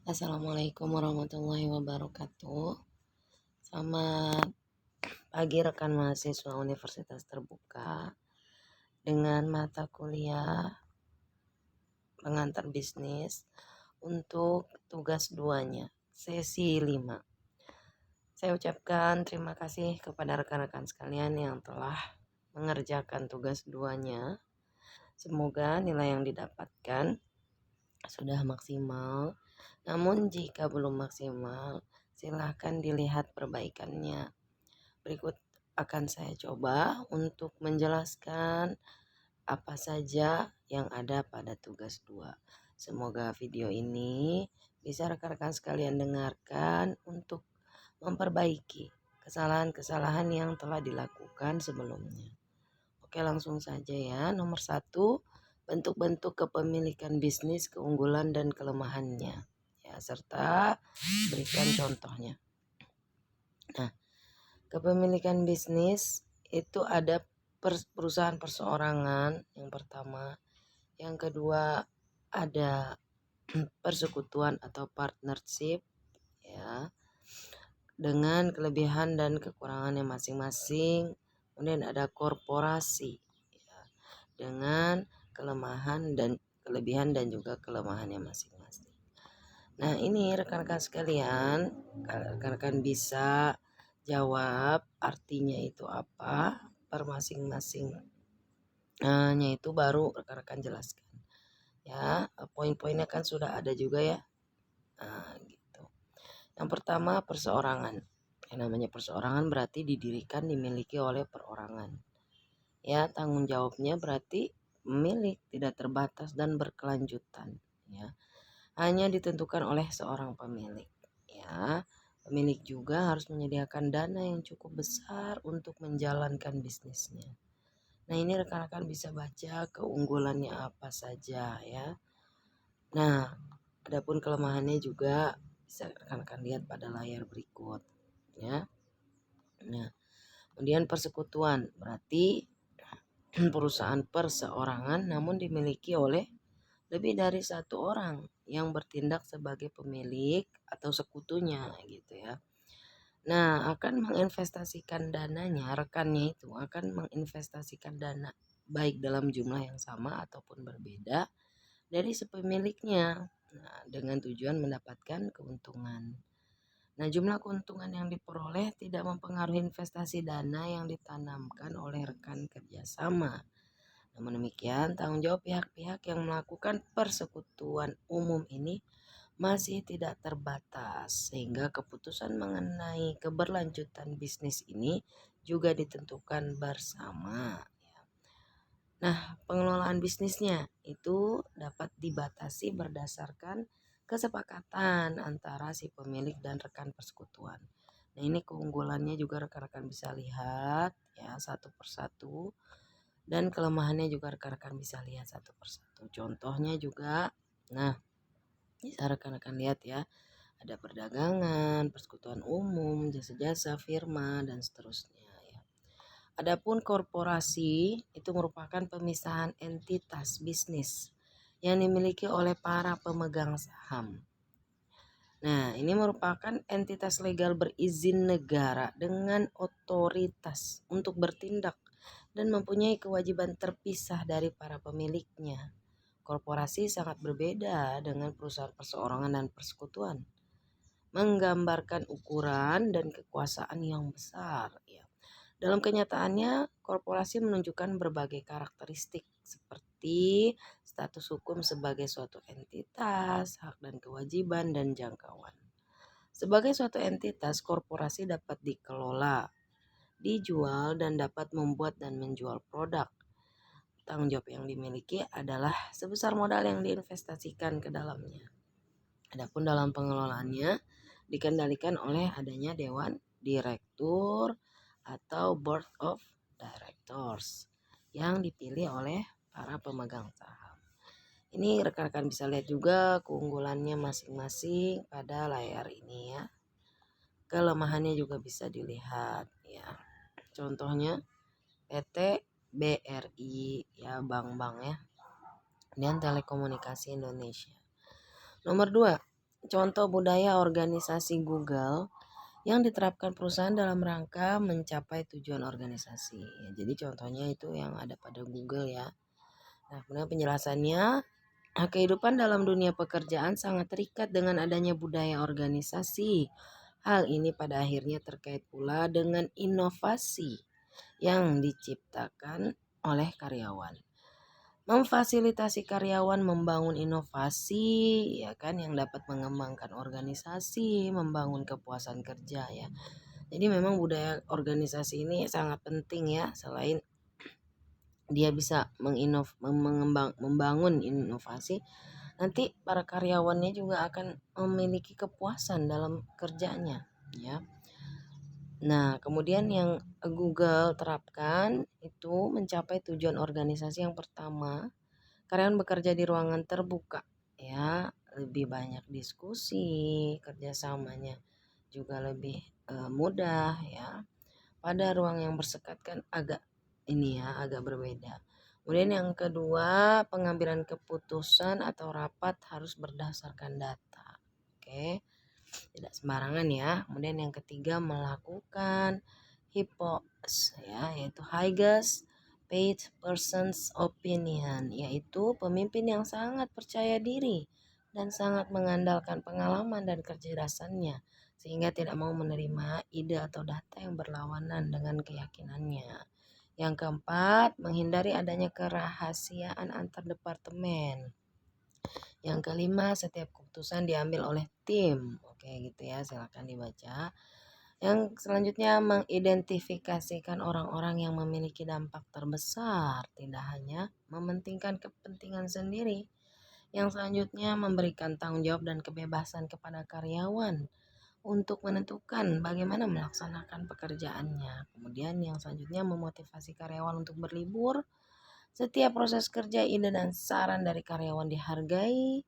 Assalamualaikum warahmatullahi wabarakatuh. Selamat pagi rekan mahasiswa Universitas Terbuka dengan mata kuliah pengantar bisnis untuk tugas 2-nya, sesi 5. Saya ucapkan terima kasih kepada rekan-rekan sekalian yang telah mengerjakan tugas 2-nya. Semoga nilai yang didapatkan sudah maksimal. Namun jika belum maksimal, silahkan dilihat perbaikannya. Berikut akan saya coba untuk menjelaskan apa saja yang ada pada tugas 2. Semoga video ini bisa rekan-rekan sekalian dengarkan untuk memperbaiki kesalahan-kesalahan yang telah dilakukan sebelumnya. Oke, langsung saja ya. Nomor 1, bentuk-bentuk kepemilikan bisnis, keunggulan dan kelemahannya. Ya, serta berikan contohnya. Nah, kepemilikan bisnis itu ada perusahaan perseorangan yang pertama. Yang kedua ada persekutuan atau partnership ya, dengan kelebihan dan kekurangannya masing-masing. Kemudian ada korporasi ya, dengan kelemahan dan kelebihan dan juga kelemahannya masing-masing. Nah, ini rekan-rekan sekalian, rekan-rekan bisa jawab artinya itu apa per masing-masing nya itu baru rekan-rekan jelaskan. Ya, poin-poinnya kan sudah ada juga ya. Nah, gitu. Yang pertama, perseorangan. Yang namanya perseorangan berarti didirikan, dimiliki oleh perorangan. Ya, tanggung jawabnya berarti milik, tidak terbatas dan berkelanjutan. Ya, hanya ditentukan oleh seorang pemilik. Ya, pemilik juga harus menyediakan dana yang cukup besar untuk menjalankan bisnisnya. Nah, ini rekan-rekan bisa baca keunggulannya apa saja ya. Nah, adapun kelemahannya juga bisa rekan-rekan lihat pada layar berikut ya. Nah, kemudian persekutuan berarti perusahaan perseorangan namun dimiliki oleh lebih dari satu orang yang bertindak sebagai pemilik atau sekutunya gitu ya. Nah, akan menginvestasikan dananya, rekannya itu akan menginvestasikan dana baik dalam jumlah yang sama ataupun berbeda dari sepemiliknya. Nah, dengan tujuan mendapatkan keuntungan. Nah, jumlah keuntungan yang diperoleh tidak mempengaruhi investasi dana yang ditanamkan oleh rekan kerjasama. Namun demikian, tanggung jawab pihak-pihak yang melakukan persekutuan umum ini masih tidak terbatas, sehingga keputusan mengenai keberlanjutan bisnis ini juga ditentukan bersama. Nah, pengelolaan bisnisnya itu dapat dibatasi berdasarkan kesepakatan antara si pemilik dan rekan persekutuan. Nah, ini keunggulannya juga rekan-rekan bisa lihat ya satu persatu, dan kelemahannya juga rekan-rekan bisa lihat satu persatu. Contohnya juga, nah bisa rekan-rekan lihat ya, ada perdagangan, persekutuan umum, jasa-jasa, firma dan seterusnya ya. Adapun korporasi itu merupakan pemisahan entitas bisnis yang dimiliki oleh para pemegang saham. Nah, ini merupakan entitas legal berizin negara dengan otoritas untuk bertindak dan mempunyai kewajiban terpisah dari para pemiliknya. Korporasi sangat berbeda dengan perusahaan perseorangan dan persekutuan, menggambarkan ukuran dan kekuasaan yang besar ya. Dalam kenyataannya, korporasi menunjukkan berbagai karakteristik seperti status hukum sebagai suatu entitas, hak dan kewajiban, dan jangkauan. Sebagai suatu entitas, korporasi dapat dikelola, dijual, dan dapat membuat dan menjual produk. Tanggung jawab yang dimiliki adalah sebesar modal yang diinvestasikan ke dalamnya. Adapun dalam pengelolaannya dikendalikan oleh adanya dewan direktur atau board of directors yang dipilih oleh para pemegang saham. Ini rekan-rekan bisa lihat juga keunggulannya masing-masing pada layar ini ya. Kelemahannya juga bisa dilihat ya. Contohnya PT BRI ya, bank-bank ya. Dan Telekomunikasi Indonesia. Nomor 2, contoh budaya organisasi Google yang diterapkan perusahaan dalam rangka mencapai tujuan organisasi. Ya, jadi contohnya itu yang ada pada Google ya. Nah, kemudian penjelasannya, kehidupan dalam dunia pekerjaan sangat terikat dengan adanya budaya organisasi. Hal ini pada akhirnya terkait pula dengan inovasi yang diciptakan oleh karyawan. Memfasilitasi karyawan membangun inovasi ya kan yang dapat mengembangkan organisasi, membangun kepuasan kerja ya. Jadi memang budaya organisasi ini sangat penting ya, selain dia bisa membangun inovasi, nanti para karyawannya juga akan memiliki kepuasan dalam kerjanya ya. Nah, kemudian yang Google terapkan itu mencapai tujuan organisasi yang pertama, karyawan bekerja di ruangan terbuka ya, lebih banyak diskusi, kerjasamanya juga lebih mudah ya. Pada ruang yang bersekat kan agak ini ya, agak berbeda. Kemudian yang kedua, pengambilan keputusan atau rapat harus berdasarkan data. Oke, tidak sembarangan ya. Kemudian yang ketiga, melakukan HIPOS ya, yaitu Highest Paid Person's Opinion, yaitu pemimpin yang sangat percaya diri dan sangat mengandalkan pengalaman dan kecerdasannya sehingga tidak mau menerima ide atau data yang berlawanan dengan keyakinannya. Yang keempat, menghindari adanya kerahasiaan antar departemen. Yang kelima, setiap keputusan diambil oleh tim. Oke, gitu ya, silakan dibaca. Yang selanjutnya, mengidentifikasikan orang-orang yang memiliki dampak terbesar, tidak hanya mementingkan kepentingan sendiri. Yang selanjutnya, memberikan tanggung jawab dan kebebasan kepada karyawan untuk menentukan bagaimana melaksanakan pekerjaannya. Kemudian yang selanjutnya, memotivasi karyawan untuk berlibur. Setiap proses kerja, ide dan saran dari karyawan dihargai.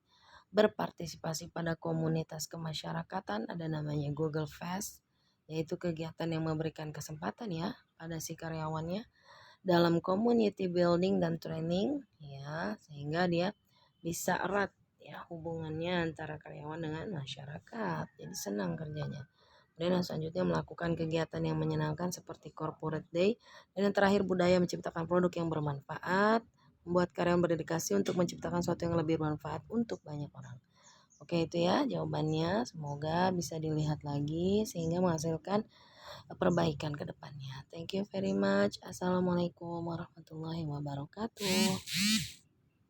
Berpartisipasi pada komunitas kemasyarakatan, ada namanya Google Fest, yaitu kegiatan yang memberikan kesempatan ya pada si karyawannya dalam community building dan training ya, sehingga dia bisa erat ya hubungannya antara karyawan dengan masyarakat, jadi senang kerjanya. Dan yang selanjutnya, melakukan kegiatan yang menyenangkan seperti corporate day. Dan yang terakhir, budaya menciptakan produk yang bermanfaat, membuat karyawan berdedikasi untuk menciptakan sesuatu yang lebih bermanfaat untuk banyak orang. Oke, itu ya jawabannya. Semoga bisa dilihat lagi sehingga menghasilkan perbaikan ke depannya. Thank you very much. Assalamualaikum warahmatullahi wabarakatuh.